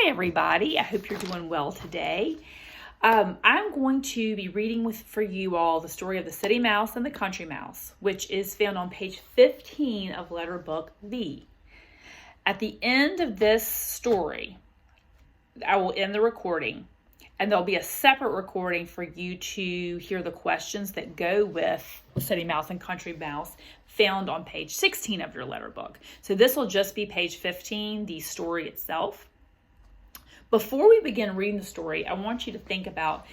Hi, everybody. I hope you're doing well today. I'm going to be reading for you all the story of the City Mouse and the Country Mouse, which is found on page 15 of Letter Book V. At the end of this story, I will end the recording, and there'll be a separate recording for you to hear the questions that go with the City Mouse and Country Mouse found on page 16 of your letter book. So this will just be page 15, the story itself. Before we begin reading the story, I want you to think about,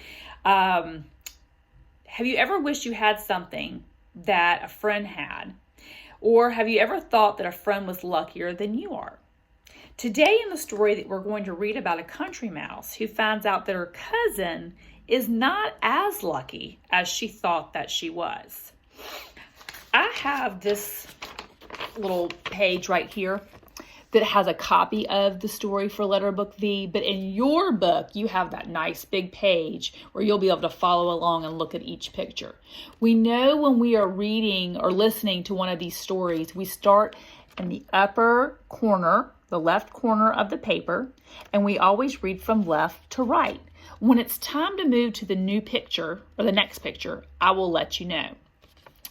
have you ever wished you had something that a friend had? Or have you ever thought that a friend was luckier than you are? Today in the story that we're going to read about a country mouse who finds out that her cousin is not as lucky as she thought that she was. I have this little page right here that has a copy of the story for Letter Book V, but in your book, you have that nice big page where you'll be able to follow along and look at each picture. We know when we are reading or listening to one of these stories, we start in the upper corner, the left corner of the paper, and we always read from left to right. When it's time to move to the new picture or the next picture, I will let you know.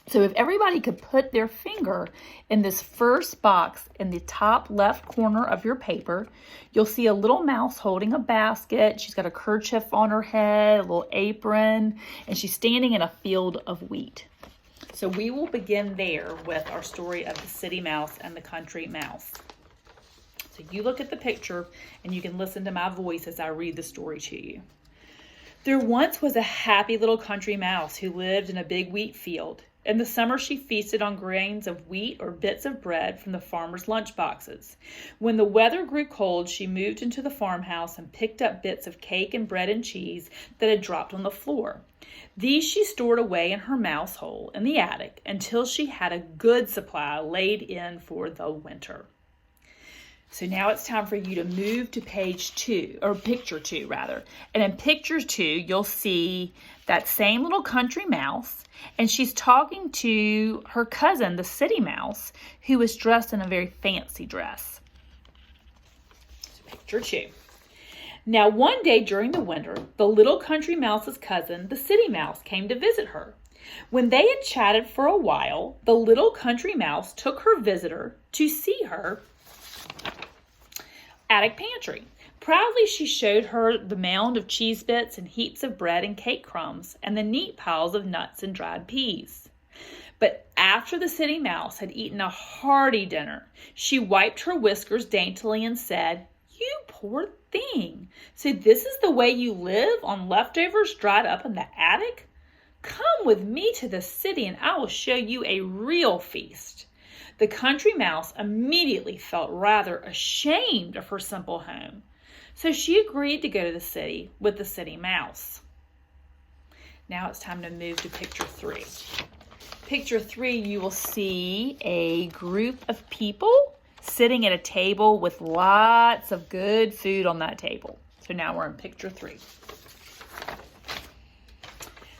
So if everybody could put their finger in this first box in the top left corner of your paper, you'll see a little mouse holding a basket. She's got a kerchief on her head, a little apron, and she's standing in a field of wheat. So we will begin there with our story of the City Mouse and the Country Mouse. So you look at the picture and you can listen to my voice as I read the story to you. There once was a happy little country mouse who lived in a big wheat field. In the summer, she feasted on grains of wheat or bits of bread from the farmers' lunch boxes. When the weather grew cold, she moved into the farmhouse and picked up bits of cake and bread and cheese that had dropped on the floor. These she stored away in her mouse hole in the attic until she had a good supply laid in for the winter. So now it's time for you to move to page 2, or picture 2 rather. And in picture 2, you'll see that same little country mouse, and she's talking to her cousin, the City Mouse, who is dressed in a very fancy dress. So picture 2. Now one day during the winter, the little country mouse's cousin, the City Mouse, came to visit her. When they had chatted for a while, the little country mouse took her visitor to see her attic pantry. Proudly, she showed her the mound of cheese bits and heaps of bread and cake crumbs and the neat piles of nuts and dried peas. But after the City Mouse had eaten a hearty dinner, she wiped her whiskers daintily and said, "You poor thing! So this is the way you live, on leftovers dried up in the attic? Come with me to the city and I will show you a real feast." The country mouse immediately felt rather ashamed of her simple home, so she agreed to go to the city with the City Mouse. Now it's time to move to picture 3. Picture 3, you will see a group of people sitting at a table with lots of good food on that table. So now we're in picture 3.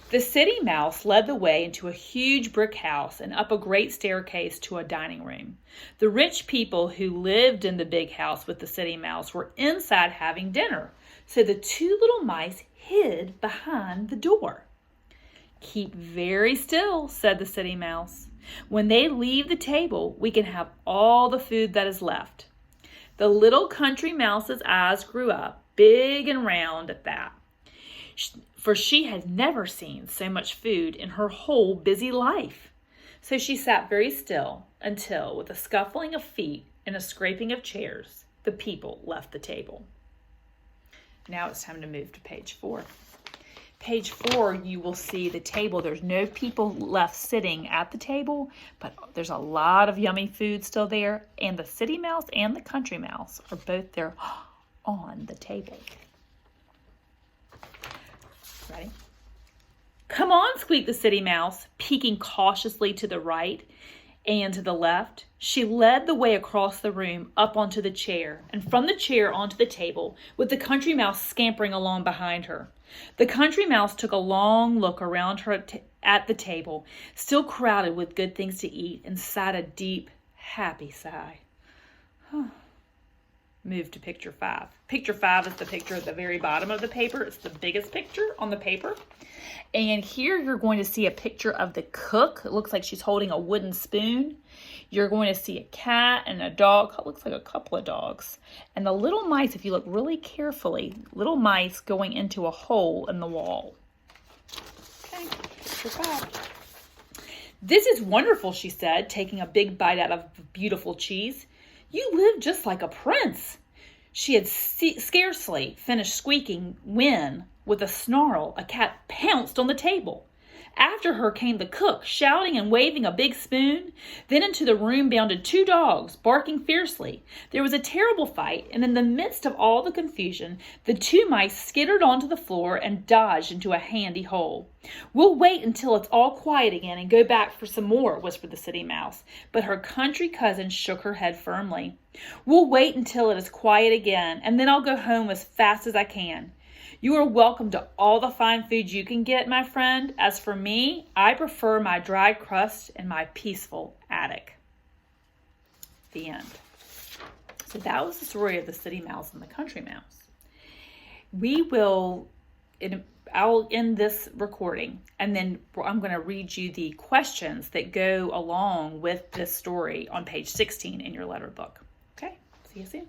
The City Mouse led the way into a huge brick house and up a great staircase to a dining room. The rich people who lived in the big house with the City Mouse were inside having dinner, so the 2 little mice hid behind the door. "Keep very still," said the City Mouse. "When they leave the table, we can have all the food that is left." The little country mouse's eyes grew up, big and round at that, for she had never seen so much food in her whole busy life. So she sat very still until, with a scuffling of feet and a scraping of chairs, the people left the table. Now it's time to move to page 4. Page 4, you will see the table. There's no people left sitting at the table, but there's a lot of yummy food still there, and the City Mouse and the Country Mouse are both there on the table. Ready? "Come on," squeaked the City Mouse, peeking cautiously to the right and to the left. She led the way across the room, up onto the chair, and from the chair onto the table, with the Country Mouse scampering along behind her. The Country Mouse took a long look around her at the table, still crowded with good things to eat, and sighed a deep, happy sigh. move to picture 5. Picture 5 is the picture at the very bottom of the paper. It's the biggest picture on the paper. And here you're going to see a picture of the cook. It looks like she's holding a wooden spoon. You're going to see a cat and a dog. It looks like a couple of dogs. And the little mice, if you look really carefully, little mice going into a hole in the wall. Okay, picture 5. "This is wonderful," she said, taking a big bite out of beautiful cheese. "You live just like a prince." She had scarcely finished squeaking when, with a snarl, a cat pounced on the table. After her came the cook, shouting and waving a big spoon. Then into the room bounded 2 dogs, barking fiercely. There was a terrible fight, and in the midst of all the confusion, the 2 mice skittered onto the floor and dodged into a handy hole. "We'll wait until it's all quiet again and go back for some more," whispered the City Mouse, but her country cousin shook her head firmly. "We'll wait until it is quiet again, and then I'll go home as fast as I can. You are welcome to all the fine food you can get, my friend. As for me, I prefer my dry crust and my peaceful attic." The end. So that was the story of the City Mouse and the Country Mouse. I'll end this recording, and then I'm going to read you the questions that go along with this story on page 16 in your letter book. Okay, see you soon.